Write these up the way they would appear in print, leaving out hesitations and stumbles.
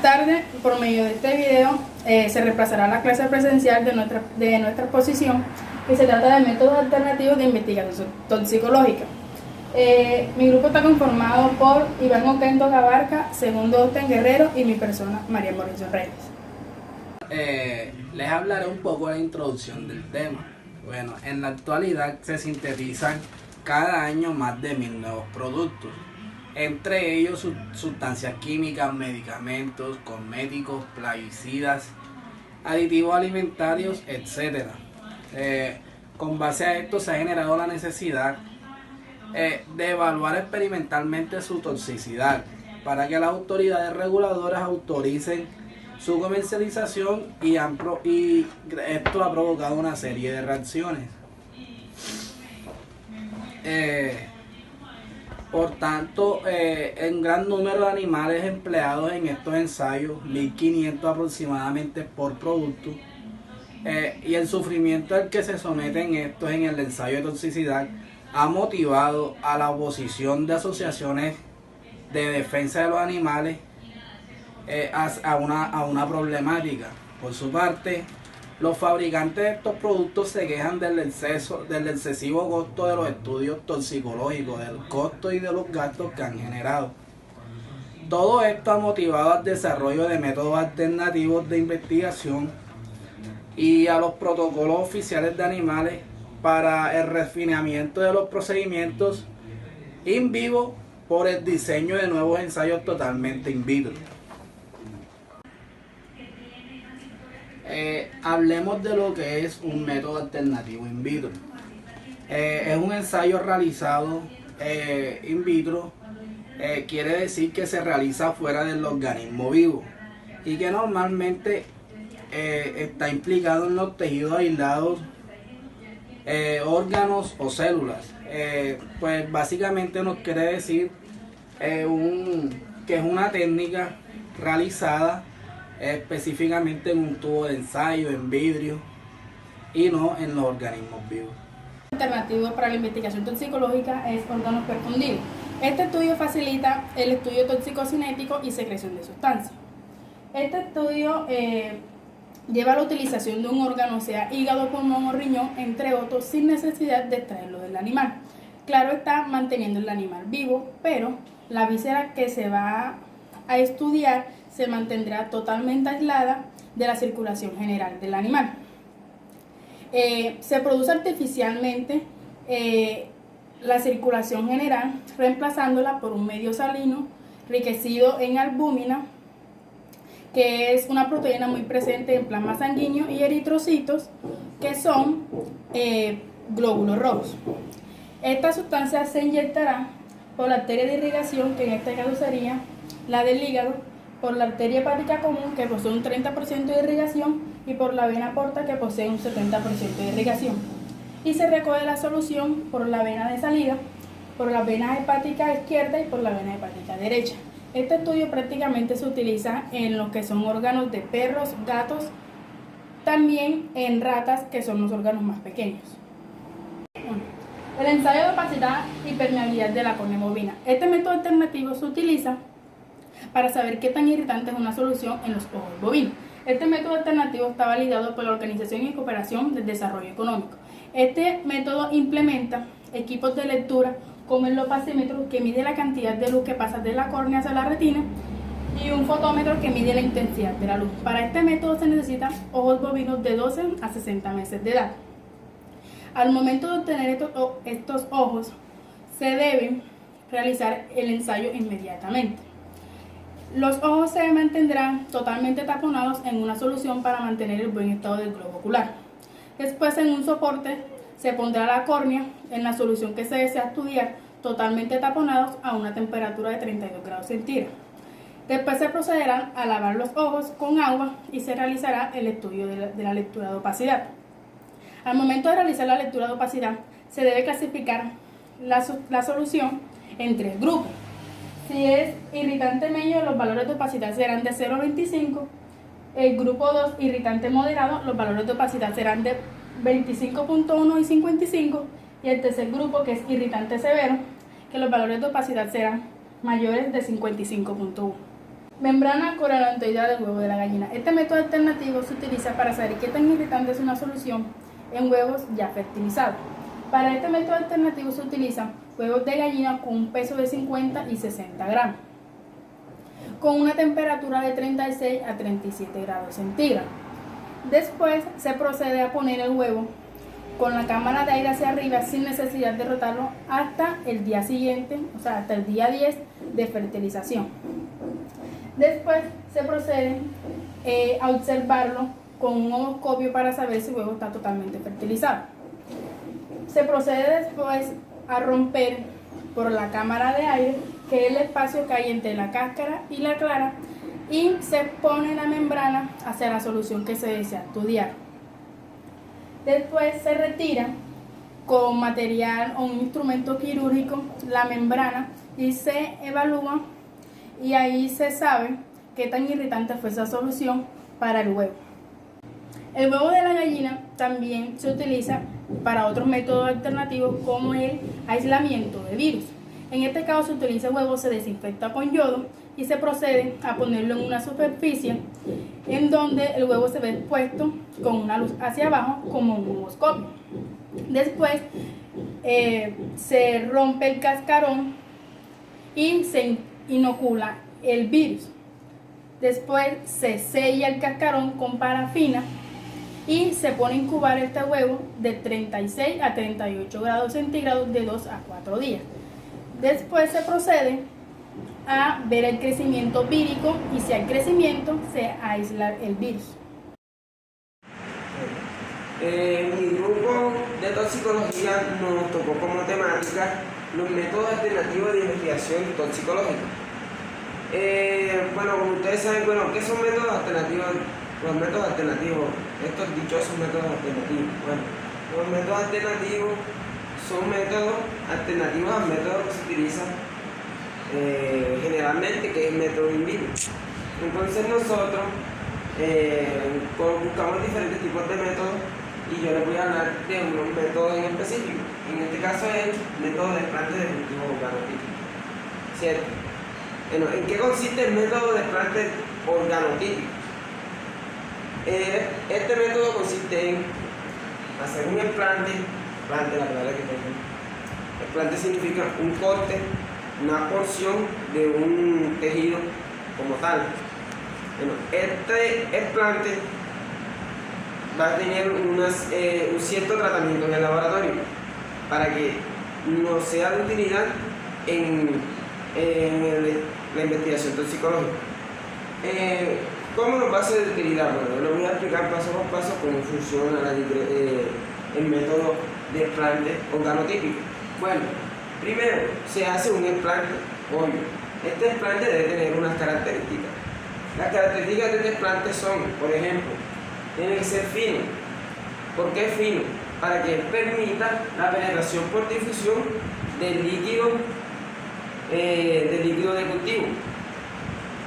Buenas tardes, por medio de este video se reemplazará la clase presencial de nuestra exposición, que se trata de métodos alternativos de investigación toxicológica. Mi grupo está conformado por Iván Oquendo Gabarca, Segundo Osten Guerrero y mi persona, María Mauricio Reyes. Les hablaré un poco de la introducción del tema. Bueno, en la actualidad se sintetizan cada año más de 1000 nuevos productos, entre ellos sustancias químicas, medicamentos, cosméticos, plaguicidas, aditivos alimentarios, etc. Con base a esto se ha generado la necesidad de evaluar experimentalmente su toxicidad para que las autoridades reguladoras autoricen su comercialización y esto ha provocado una serie de reacciones. Por tanto, en gran número de animales empleados en estos ensayos, 1500 aproximadamente por producto, y el sufrimiento al que se someten estos en el ensayo de toxicidad ha motivado a la oposición de asociaciones de defensa de los animales a una problemática. Por su parte, los fabricantes de estos productos se quejan del excesivo costo de los estudios toxicológicos, del costo y de los gastos que han generado. Todo esto ha motivado al desarrollo de métodos alternativos de investigación y a los protocolos oficiales de animales para el refinamiento de los procedimientos in vivo por el diseño de nuevos ensayos totalmente in vitro. Hablemos de lo que es un método alternativo in vitro. Es un ensayo realizado in vitro, quiere decir que se realiza fuera del organismo vivo y que normalmente está implicado en los tejidos aislados, órganos o células. Pues básicamente nos quiere decir que es una técnica realizada específicamente en un tubo de ensayo, en vidrio y no en los organismos vivos. Alternativo para la investigación toxicológica es órganos perfundidos. Este estudio facilita el estudio toxicocinético y secreción de sustancias. Este estudio lleva a la utilización de un órgano, sea hígado, pulmón o riñón, entre otros, sin necesidad de extraerlo del animal. Claro está, manteniendo el animal vivo, pero la víscera que se va a estudiar se mantendrá totalmente aislada de la circulación general del animal. Se produce artificialmente la circulación general, reemplazándola por un medio salino enriquecido en albúmina, que es una proteína muy presente en plasma sanguíneo, y eritrocitos, que son glóbulos rojos. Esta sustancia se inyectará por la arteria de irrigación, que en este caso sería la del hígado, por la arteria hepática común, que posee un 30% de irrigación, y por la vena porta, que posee un 70% de irrigación. Y se recoge la solución por la vena de salida, por la vena hepática izquierda y por la vena hepática derecha. Este estudio prácticamente se utiliza en lo que son órganos de perros, gatos, también en ratas, que son los órganos más pequeños. El ensayo de opacidad y permeabilidad de la córnea bovina. Este método alternativo se utiliza para saber qué tan irritante es una solución en los ojos bovinos. Este método alternativo está validado por la Organización y Cooperación del Desarrollo Económico. Este método implementa equipos de lectura como el opacímetro, que mide la cantidad de luz que pasa de la córnea hacia la retina, y un fotómetro, que mide la intensidad de la luz. Para este método se necesitan ojos bovinos de 12 a 60 meses de edad. Al momento de obtener estos ojos, se debe realizar el ensayo inmediatamente. Los ojos se mantendrán totalmente taponados en una solución para mantener el buen estado del globo ocular. Después, en un soporte, se pondrá la córnea en la solución que se desea estudiar, totalmente taponados a una temperatura de 32 grados centígrados. Después se procederá a lavar los ojos con agua y se realizará el estudio de la lectura de opacidad. Al momento de realizar la lectura de opacidad, se debe clasificar la solución en 3 grupos. Si es irritante medio, los valores de opacidad serán de 0 a 25. El grupo 2, irritante moderado, los valores de opacidad serán de 25.1 y 55. Y el tercer grupo, que es irritante severo, que los valores de opacidad serán mayores de 55.1. Membrana coralontoidea del huevo de la gallina. Este método alternativo se utiliza para saber qué tan irritante es una solución en huevos ya fertilizados. Para este método alternativo se utilizan huevos de gallina con un peso de 50 y 60 gramos, con una temperatura de 36 a 37 grados centígrados. Después se procede a poner el huevo con la cámara de aire hacia arriba sin necesidad de rotarlo hasta el día siguiente, o sea, hasta el día 10 de fertilización. Después se procede a observarlo con un oscopio para saber si el huevo está totalmente fertilizado. Se procede después a romper por la cámara de aire, que es el espacio que hay entre la cáscara y la clara, y se pone la membrana hacia la solución que se desea estudiar. Después se retira con material o un instrumento quirúrgico la membrana y se evalúa, y ahí se sabe qué tan irritante fue esa solución para el huevo. El huevo de la gallina también se utiliza para otros métodos alternativos como el aislamiento de virus. En este caso se utiliza el huevo, se desinfecta con yodo y se procede a ponerlo en una superficie en donde el huevo se ve expuesto con una luz hacia abajo como un moscopio. Después se rompe el cascarón y se inocula el virus. Después se sella el cascarón con parafina y se pone a incubar este huevo de 36 a 38 grados centígrados de 2 a 4 días. Después se procede a ver el crecimiento vírico y si hay crecimiento se aísla el virus. Mi grupo de toxicología nos tocó como temática los métodos alternativos de investigación toxicológica. Bueno, como ustedes saben, ¿qué son métodos alternativos? Los métodos alternativos, estos dichosos métodos alternativos. Bueno, los métodos alternativos son métodos alternativos al método que se utiliza generalmente, que es el método in vivo. Entonces nosotros buscamos diferentes tipos de métodos y yo les voy a hablar de unos métodos en específico. En este caso es el método de desplante de cultivo organotípico. ¿Cierto? Bueno, ¿en qué consiste el método de desplante organotípico? Este método consiste en hacer un explante, la palabra que tengo. Explante significa un corte, una porción de un tejido como tal. Bueno, este explante va a tener un cierto tratamiento en el laboratorio para que no sea de utilidad en la investigación toxicológica. ¿Cómo nos va a ser de utilidad? Bueno, les voy a explicar paso por paso cómo funciona el método de explante organotípico. Bueno, primero se hace un explante obvio. Este explante debe tener unas características. Las características de este explante son, por ejemplo, tiene que ser fino. ¿Por qué fino? Para que permita la penetración por difusión del líquido de cultivo,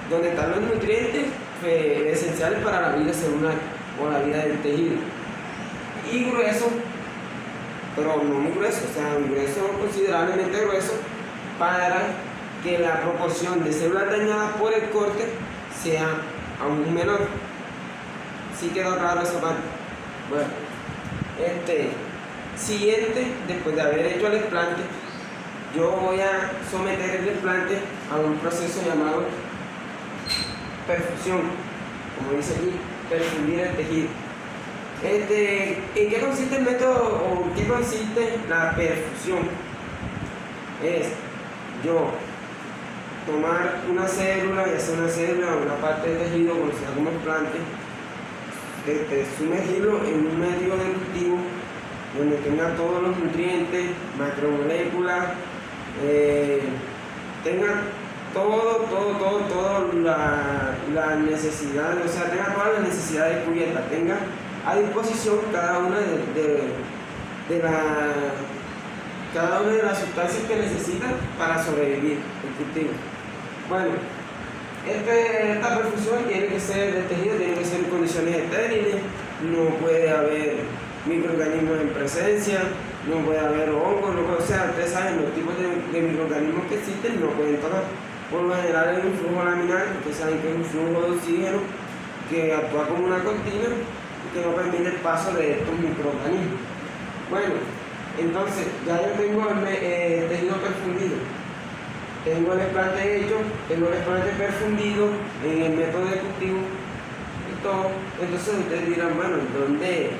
donde están los nutrientes esenciales para la vida celular o la vida del tejido. Y grueso, pero no muy grueso, o sea, un grueso considerablemente grueso para que la proporción de células dañadas por el corte sea aún menor. ¿Sí quedó claro esa parte? Bueno, siguiente, después de haber hecho el explante, yo voy a someter el explante a un proceso llamado perfusión, como dice aquí, perfundir el tejido. ¿En qué consiste el método o en qué consiste la perfusión? Es yo tomar una célula, ya sea una célula o una parte del tejido conocida como explante, sumergirlo en un medio de cultivo donde tenga todos los nutrientes, macromoléculas, tenga todas las necesidades, o sea, tenga todas las necesidades cubiertas, tenga a disposición cada una de las sustancias que necesita para sobrevivir el cultivo. Bueno, esta perfusión tiene que ser del tejido, tiene que ser en condiciones estériles, no puede haber microorganismos en presencia, no puede haber hongos, o sea, ustedes saben, los tipos de microorganismos que existen no pueden tocar. Por lo general es un flujo laminar, ustedes saben que es un flujo de oxígeno que actúa como una cortina y que no permite el paso de estos microorganismos. Bueno, entonces ya yo tengo el tejido perfundido, tengo el explante hecho, tengo el explante perfundido en el método de cultivo y todo. Entonces ustedes dirán, bueno, ¿dónde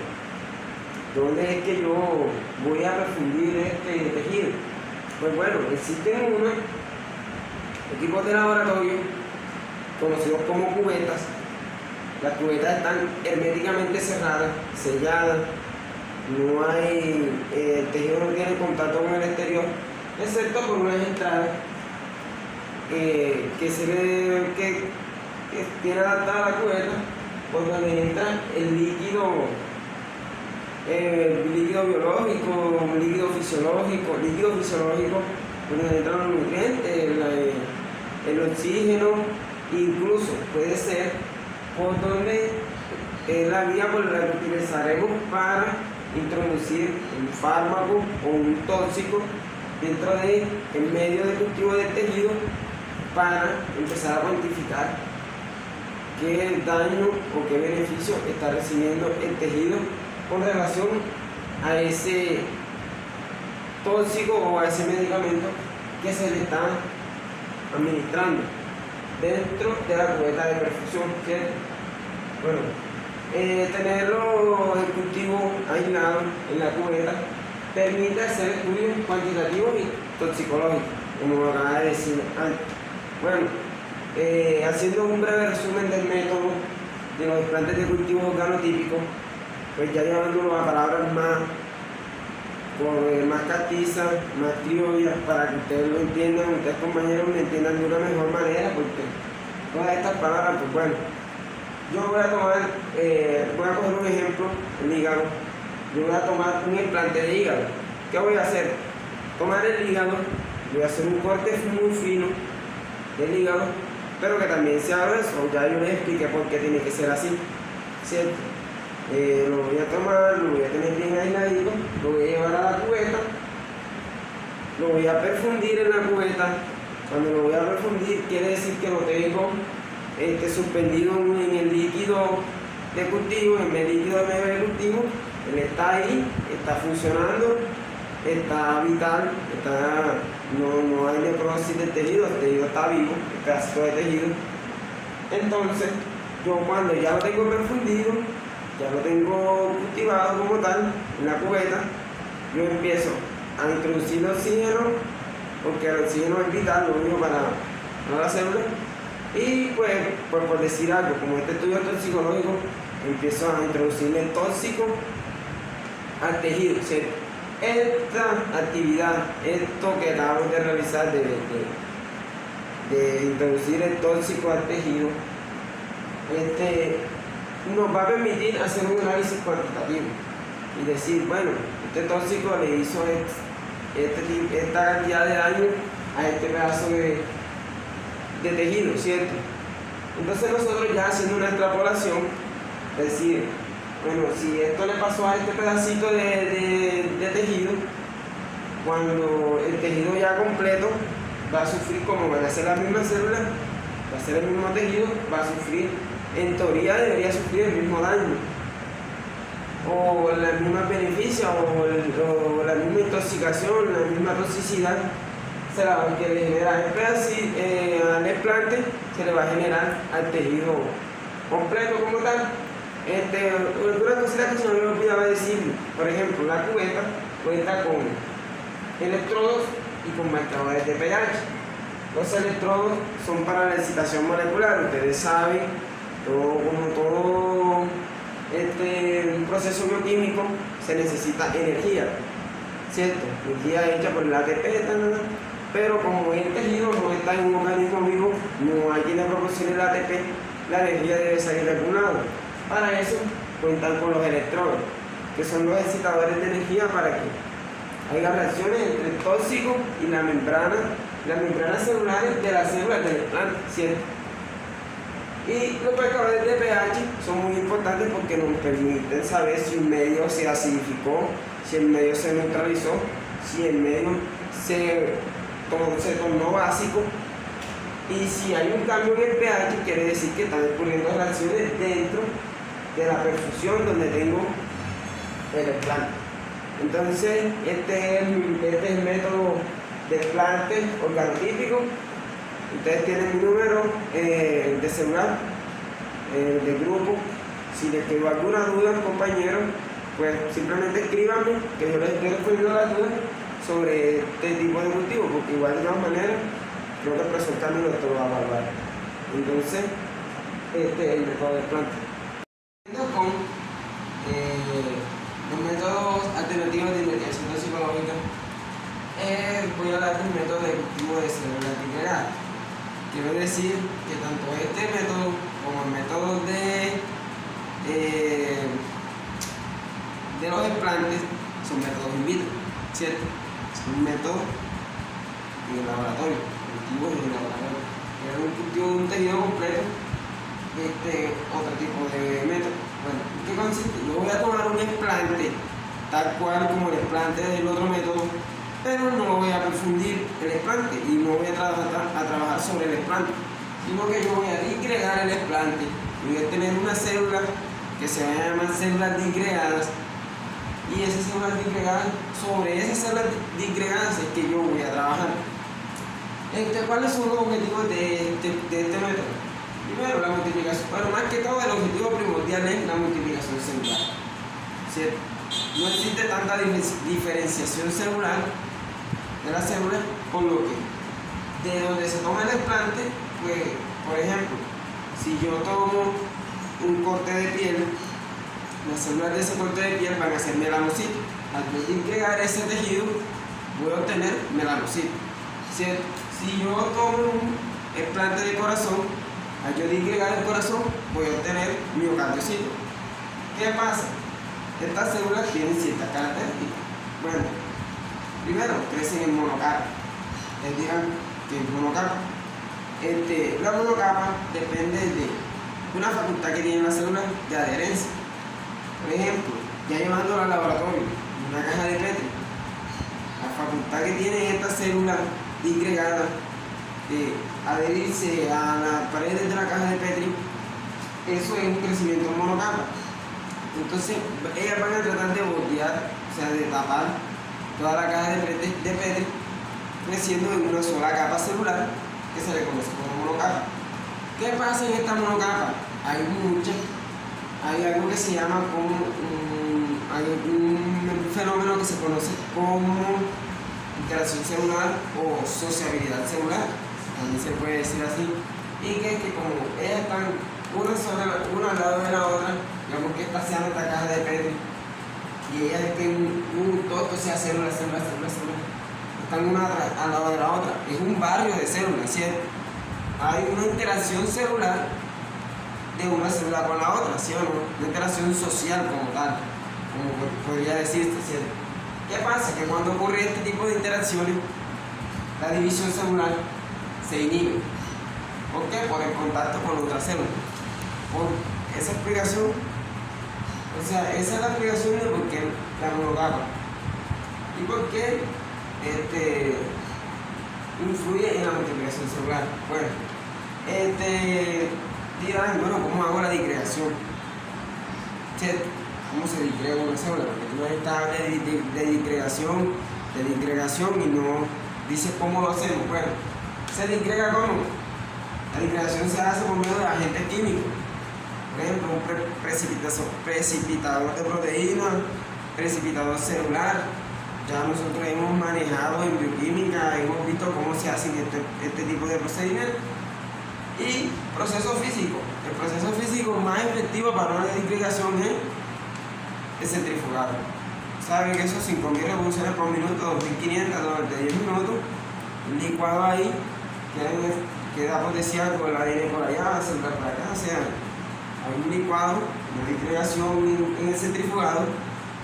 es que yo voy a perfundir este tejido? Pues bueno, existen unos equipos de laboratorio conocidos como cubetas. Las cubetas están herméticamente cerradas, selladas, no hay, el tejido no tiene contacto con el exterior, excepto por unas entradas que tiene adaptada la cubeta, por donde entra el líquido biológico, líquido fisiológico, donde entran los nutrientes, el oxígeno, incluso puede ser por donde es la vía por la que utilizaremos para introducir un fármaco o un tóxico dentro del medio de cultivo del tejido para empezar a cuantificar qué daño o qué beneficio está recibiendo el tejido con relación a ese tóxico o a ese medicamento que se le está administrando dentro de la cubeta de perfusión, ¿cierto? Bueno, tenerlo el cultivo aislado en la cubeta permite hacer estudios cuantitativos y toxicológicos, como acaba de decir antes. Bueno, haciendo un breve resumen del método de los explantes de cultivo organotípicos, pues ya llevándolo a palabras más castizas, más criollas, para que ustedes lo entiendan, ustedes compañeros lo entiendan de una mejor manera, porque todas estas palabras, pues bueno, yo voy a coger un ejemplo, el hígado. Yo voy a tomar un implante de hígado. ¿Qué voy a hacer? Tomar el hígado, voy a hacer un corte muy fino del hígado, pero que también sea grueso. Ya yo les expliqué por qué tiene que ser así, ¿cierto? Lo voy a tomar, lo voy a tener bien aisladito, lo voy a llevar a la cubeta, lo voy a perfundir en la cubeta. Cuando lo voy a perfundir, quiere decir que lo tengo suspendido en el líquido de cultivo, en el líquido de medio de cultivo. Él está ahí, está funcionando, está vital, no hay necrosis del tejido, el tejido está vivo, el pedacito de tejido. Entonces, yo cuando ya lo tengo perfundido, ya lo tengo cultivado como tal en la cubeta, yo empiezo a introducir el oxígeno, porque el oxígeno es vital, lo único para la célula. Y pues, por decir algo, como este estudio toxicológico, empiezo a introducirle el tóxico al tejido, ¿cierto? Esta actividad, esto que acabamos de realizar de introducir el tóxico al tejido, nos va a permitir hacer un análisis cuantitativo y decir, bueno, este tóxico le hizo esta cantidad de daño a este pedazo de tejido, ¿cierto? Entonces nosotros ya haciendo una extrapolación, decir, bueno, si esto le pasó a este pedacito de tejido, cuando el tejido ya completo va a sufrir, como van a ser las mismas células, va a ser el mismo tejido, va a sufrir, en teoría debería sufrir el mismo daño, o los mismos beneficios, o la misma intoxicación, la misma toxicidad, que le genera al explante, se le va a generar al tejido completo como tal. Una cosita que se me olvidaba decir, por ejemplo, la cubeta cuenta con electrodos y con marcadores de pH. Los electrodos son para la excitación molecular, ustedes saben, como todo un proceso bioquímico se necesita energía, ¿cierto? Energía hecha por el ATP, pero como el tejido no está en un organismo vivo, no hay quien le proporcione el ATP, la energía debe salir de algún lado. Para eso cuentan con los electrodos, que son los excitadores de energía para que haya reacciones entre el tóxico y las membranas celulares de las células del explante, ¿cierto? Y los marcadores de pH son muy importantes porque nos permiten saber si un medio se acidificó, si el medio se neutralizó, si el medio se tornó básico Y si hay un cambio en el pH, quiere decir que están ocurriendo reacciones dentro de la perfusión donde tengo el explante. Entonces, este es el método de explante organotípico. Ustedes tienen mi número de celular, de grupo. Si les quedó alguna duda, compañeros, pues simplemente escríbanme, que yo les estoy respondiendo las dudas sobre este tipo de cultivo, porque igual de todas maneras, creo que el profesor Camilo esto lo va a evaluar. Entonces, este es el método de explante. Con los métodos alternativos de investigación toxicológica, voy a hablar del método de cultivo de células digregadas. Quiero decir que tanto este método como el método de los explantes son métodos in vitro, ¿cierto? Son métodos en el laboratorio, cultivos en el laboratorio. Era un cultivo de un tejido completo, otro tipo de método. Bueno, ¿en qué consiste? Yo voy a tomar un explante tal cual como el explante del otro método, pero no voy a perfundir el explante y no voy a trabajar sobre el explante, sino que yo voy a disgregar el explante y voy a tener una célula que se va a llamar células disgregadas, y esas células disgregadas, sobre esas células disgregadas es que yo voy a trabajar. ¿Cuáles son los objetivos de este método? Primero, la multiplicación. Bueno, más que todo, el objetivo primordial es la multiplicación celular, ¿cierto? No existe tanta diferenciación celular de las células, por lo que de donde se toma el explante, pues, por ejemplo, si yo tomo un corte de piel, las células de ese corte de piel van a ser melanocitos. Al yo disgregar ese tejido, voy a obtener melanocitos, ¿cierto? Si yo tomo un explante de corazón, al yo disgregar el corazón, voy a obtener miocardiocitos. ¿Qué pasa? Estas células tienen ciertas características. Bueno, primero, crecen en monocapa. Les dirán que es monocapa. La monocapa depende de una facultad que tiene la célula de adherencia. Por ejemplo, ya llevándola al laboratorio, una caja de Petri, la facultad que tiene esta célula disgregada de adherirse a las paredes de la caja de Petri, eso es un crecimiento en monocapa. Entonces, ellas van a tratar de bordear, o sea, de tapar toda la caja de Petri, creciendo en una sola capa celular que se le conoce como monocapa. ¿Qué pasa en esta monocapa? Hay algo que se llama hay un fenómeno que se conoce como interacción celular o sociabilidad celular, también se puede decir así, y que es que como ellas están una al lado de la otra, digamos que esta sea nuestra caja de Petri, y ellas estén todo esto sea células, están una al lado de la otra, es un barrio de células, ¿cierto? Hay una interacción celular de una célula con la otra, ¿sí o no? Una interacción social como tal, como podría decirse, ¿cierto? ¿Qué pasa? Que cuando ocurre este tipo de interacciones, la división celular se inhibe. ¿Por qué? Por el contacto con otra célula. Por esa explicación, o sea, esa es la explicación de por qué la monocapa y por qué influye en la multiplicación celular. Bueno, dirán, bueno, ¿cómo hago la disgregación? ¿Cómo se disgrega una célula? Porque tú necesitas de disgregación y no dices cómo lo hacemos. Bueno, ¿se disgrega cómo? La disgregación se hace por medio de agentes químicos. Por ejemplo, un precipitador de proteínas, precipitador celular. Ya nosotros hemos manejado en bioquímica, hemos visto cómo se hacen este tipo de procedimientos. Y proceso físico. El proceso físico más efectivo para una disgregación es el centrifugado. Saben que esos 5.000 revoluciones por minuto, 2.500 durante 10 minutos, un licuado ahí, queda potenciado con la aire por allá, central por acá, o sea, hay un licuado, una disgregación en el centrifugado.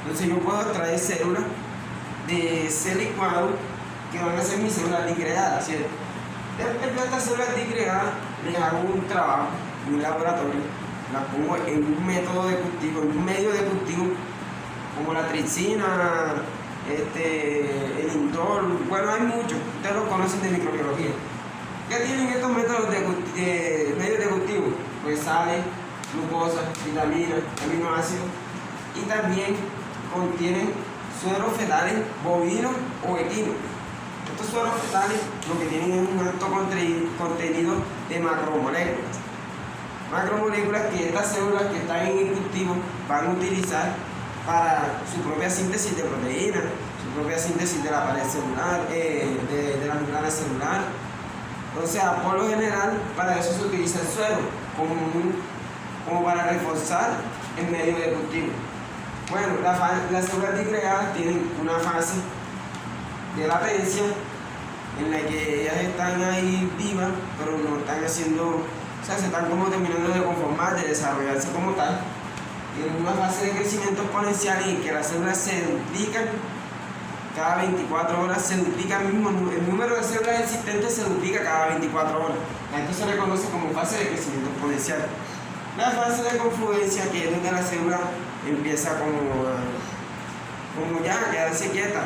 Entonces yo puedo extraer células de ese licuado que van a ser mis células disgregadas, ¿cierto? Después de estas células disgregadas, les hago un trabajo en un laboratorio, las pongo en un método de cultivo, en un medio de cultivo, como la tripsina, el indol, bueno, hay muchos, ustedes lo conocen de microbiología. ¿Qué tienen estos métodos de medios de cultivo? Pues sales, glucosa, vitaminas, aminoácidos, y también contienen sueros fetales bovinos o equinos. Estos sueros fetales lo que tienen es un alto contenido de macromoléculas. Macromoléculas que estas células que están en el cultivo van a utilizar para su propia síntesis de proteínas, su propia síntesis de la pared celular, de la membrana celular. O sea, por lo general, para eso se utiliza el suero, como para reforzar el medio de cultivo. Bueno, las células disgregadas tienen una fase de latencia en la que ellas están ahí vivas, pero no están haciendo, o sea, se están como terminando de conformar, de desarrollarse como tal. Tienen una fase de crecimiento exponencial en que las células se duplican cada 24 horas, se duplica el número de células existentes se duplica cada 24 horas. Esto se reconoce como fase de crecimiento exponencial. La fase de confluencia, que es donde la célula empieza como ya a quedarse quieta,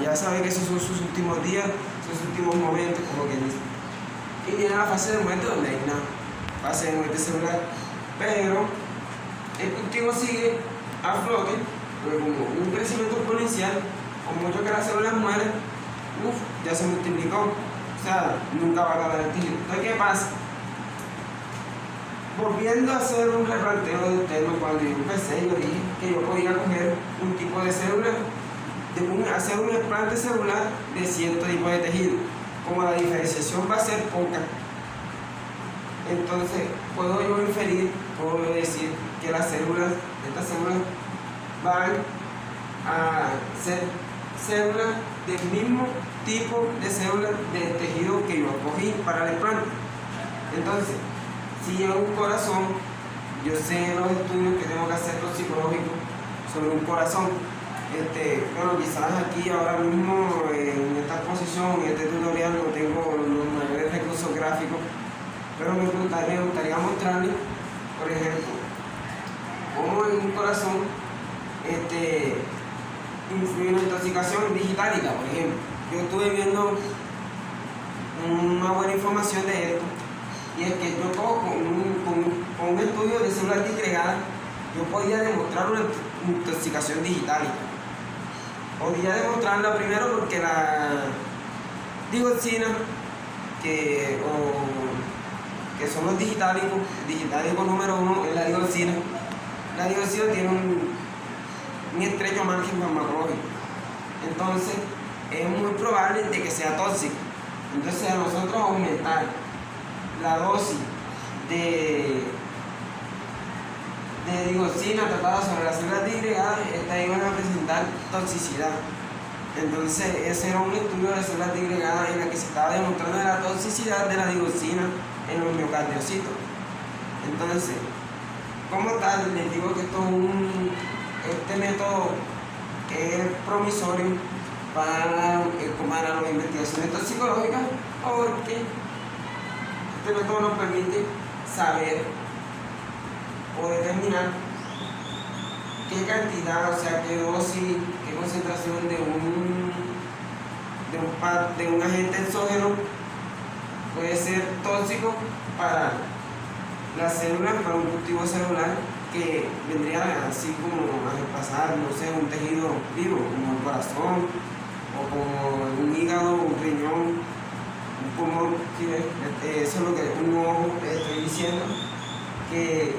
ya sabe que esos son sus últimos días, sus últimos momentos, como que dice. Y viene la fase de muerte, donde hay una fase de muerte celular. Pero el cultivo sigue a flote, porque como un crecimiento exponencial, con mucho que las células mueren, ya se multiplicó, o sea, nunca va a acabar el tejido. Entonces, ¿qué pasa? Volviendo a hacer un replanteo del tema, cuando yo empecé, yo dije que yo podía coger un tipo de célula, hacer un explante celular de cierto tipo de tejido. Como la diferenciación va a ser poca, entonces puedo yo inferir, puedo yo decir que estas células van a ser células del mismo tipo de células del tejido que yo escogí para el explante. Entonces, si es un corazón, yo sé los estudios que tengo que hacer toxicológicos sobre un corazón. Bueno, quizás aquí ahora mismo en esta exposición, en este tutorial, no tengo los mayores recursos gráficos, pero me gustaría mostrarles, por ejemplo, cómo en un corazón influye la intoxicación digitálica, por ejemplo. Yo estuve viendo una buena información de esto, y es que yo con un estudio de células disgregadas, yo podía demostrar una intoxicación digitálica. Podía demostrarla primero porque la digoxina, que son los digitálicos, digitálico número 1 es la digoxina. La digoxina tiene un estrecho margen farmacológico, entonces es muy probable de que sea tóxico. Entonces, a nosotros aumentar la dosis de digoxina tratada sobre las células disgregadas, estas iban a presentar toxicidad. Entonces, ese era un estudio de células disgregadas en la que se estaba demostrando la toxicidad de la digoxina en los miocardiocitos. Entonces, como tal, les digo que este método es promisorio para las investigaciones toxicológicas, porque este método nos permite saber o determinar qué cantidad, o sea, qué dosis, qué concentración de un agente exógeno puede ser tóxico para las células, para un cultivo celular que vendría así como a reemplazar, no sé, un tejido vivo, como el corazón, o como un hígado, un riñón, un pulmón. ¿Sí? Eso es lo que un ojo estoy diciendo, que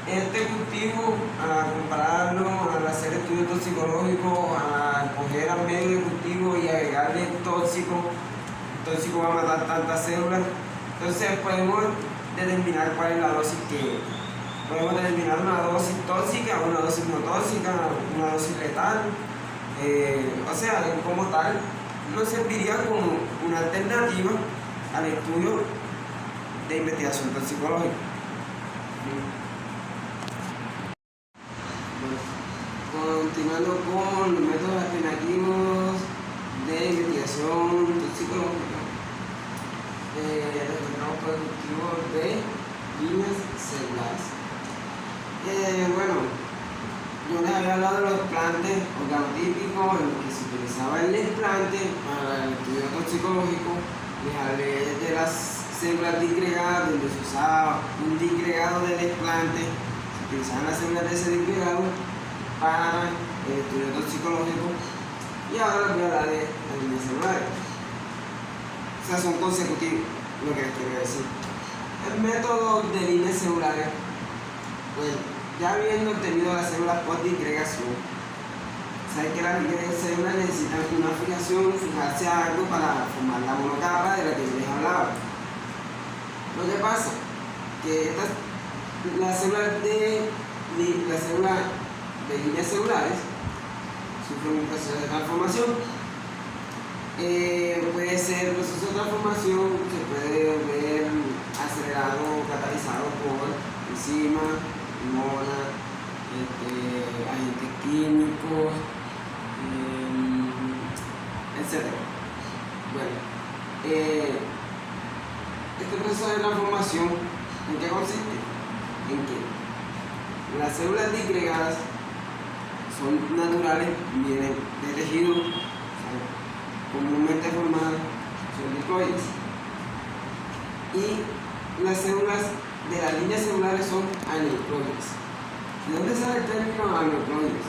este cultivo, a compararlo, al hacer estudios toxicológicos, a coger al medio de cultivo y agregarle el tóxico va a matar tantas células. Entonces podemos determinar cuál es la dosis que podemos determinar: una dosis tóxica, una dosis no tóxica, una dosis letal. O sea, como tal, nos serviría como una alternativa al estudio de investigación toxicológica. Continuando con los métodos alternativos de investigación toxicológica, retomamos con el cultivo de líneas celulares. Bueno, yo les había hablado de los desplantes organotípicos en los que se utilizaba el desplante para el estudio toxicológico. Les hablé de las células disgregadas, donde se usaba un disgregado de desplante, se utilizaban las células de ese disgregado para el estudio toxicológico. Y ahora les voy a hablar de las líneas celulares. O sea, son consecutivos, lo que les quiero decir. El método de líneas celulares, bueno, ya habiendo obtenido las células por disgregación, saben que las células necesitan una fijación, fijarse a algo para formar la monocapa de la que les hablaba. Lo que pasa que las células de líneas celulares sufren un proceso de transformación. Puede ser el proceso de transformación, se puede ver acelerado o catalizado por enzimas, hormonas, agentes químicos, etc. Bueno, este proceso de transformación, ¿en qué consiste? En que las células disgregadas son naturales, vienen de tejidos, comúnmente formadas, son diploides. Y las células de las líneas celulares son aneuploides. ¿De dónde sale el término aneuploides?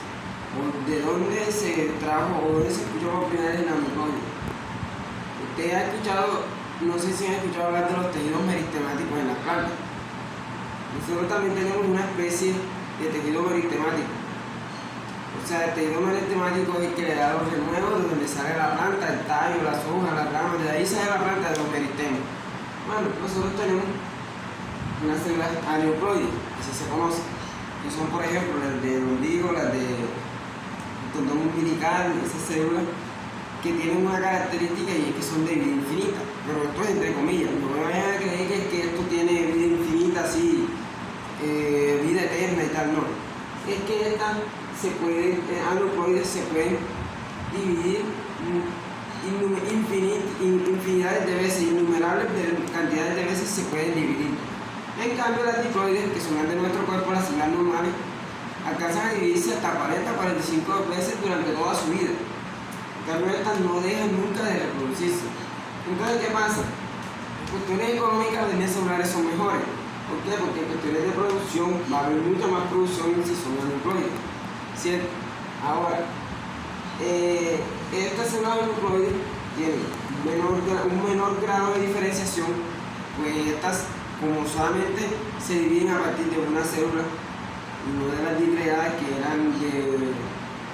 ¿O de dónde se trajo o dónde se escuchó por primera vez el aneuploide? Usted ha escuchado, no sé si han escuchado hablar de los tejidos meristemáticos en las plantas. Nosotros también tenemos una especie de tejido meristemático. O sea, el tejido meristemático es el que le da los renuevos de donde sale la planta, el tallo, las hojas, las ramas, de ahí sale la planta de los meristemos. Bueno, nosotros tenemos unas células aneuploides, así se conocen, que son por ejemplo las del ombligo, las del cordón umbilical, esas células que tienen una característica y es que son de vida infinita, pero esto es entre comillas, no me vayan a creer que esto tiene vida infinita así, vida eterna y tal, no. Es que estas aneuploides se pueden dividir infinidades de veces, innumerables cantidades de veces se pueden dividir. En cambio, las diploides, que son las de nuestro cuerpo, las células normales, alcanzan a dividirse hasta 40-45 veces durante toda su vida. En cambio, estas no dejan nunca de reproducirse. Entonces, ¿qué pasa? En cuestiones económicas, las líneas celulares son mejores. ¿Por qué? Porque en cuestiones de producción va a haber mucha más producción si son aneuploides. ¿Cierto? Ahora, estas células aneuploides tienen un menor grado de diferenciación, pues estas, como solamente se dividen a partir de una célula, y no de las disgregadas que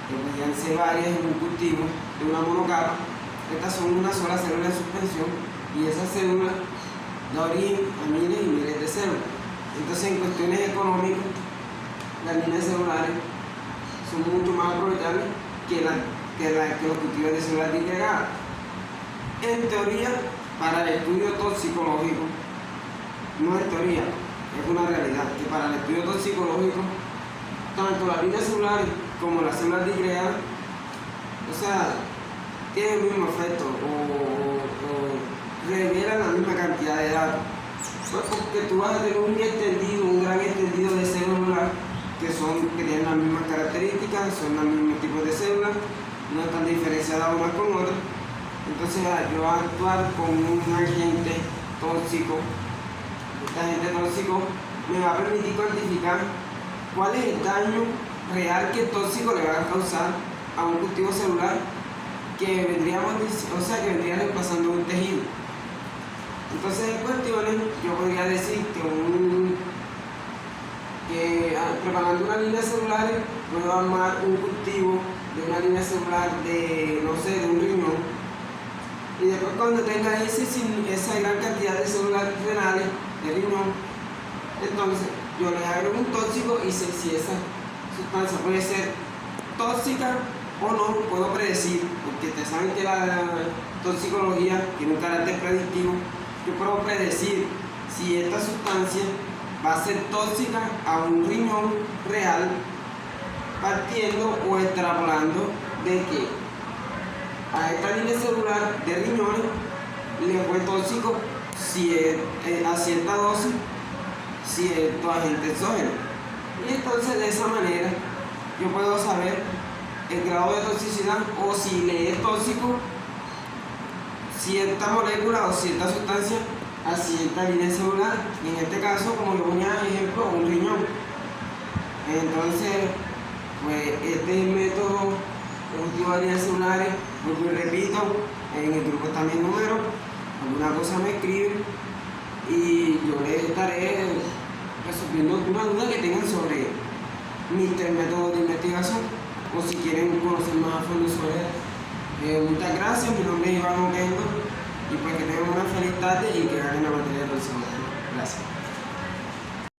podían ser varias en un cultivo de una monocapa, estas son una sola célula en suspensión y esas células da origen a miles y miles de células. Entonces, en cuestiones económicas, las líneas celulares son mucho más aprovechables que los cultivos de células disgregadas. En teoría, para el estudio toxicológico, no es teoría, es una realidad, que para el estudio toxicológico, tanto las líneas celulares como las células disgregadas, o sea, tienen el mismo efecto o revelan la misma cantidad de datos. Pues porque tú vas a tener un gran extendido de células que tienen las mismas características, son los mismos tipos de células, no están diferenciadas unas con otras. Entonces, yo voy a actuar con un agente tóxico. Este agente tóxico me va a permitir cuantificar cuál es el daño real que el tóxico le va a causar a un cultivo celular que vendría reemplazando un tejido. Entonces, en cuestiones, yo podría decir que preparando una línea celular, puedo armar un cultivo de una línea celular de un riñón. Y después, cuando tenga esa gran cantidad de células renales de riñón, entonces yo le agrego un tóxico y sé si esa sustancia puede ser tóxica o no, puedo predecir, porque ustedes saben que la toxicología tiene un carácter predictivo. Yo puedo predecir si esta sustancia va a ser tóxica a un riñón real, partiendo o extrapolando de que a esta línea celular de riñones le fue tóxico a cierta dosis cierto agente exógeno. Y entonces, de esa manera, yo puedo saber el grado de toxicidad o si le es tóxico cierta molécula o cierta sustancia a cierta línea celular. Y en este caso, como yo ponía ejemplo, un riñón. Entonces, pues este método de cultivo de líneas celulares, porque repito, en el grupo también número, alguna cosa me escriben y yo les estaré resolviendo alguna duda que tengan sobre mis 3 métodos de investigación o si quieren conocer más a fondo sobre él. Muchas gracias, mi nombre es Iván Oquendo y pues que tengan una feliz tarde y que ganen la materia del semestre. Gracias.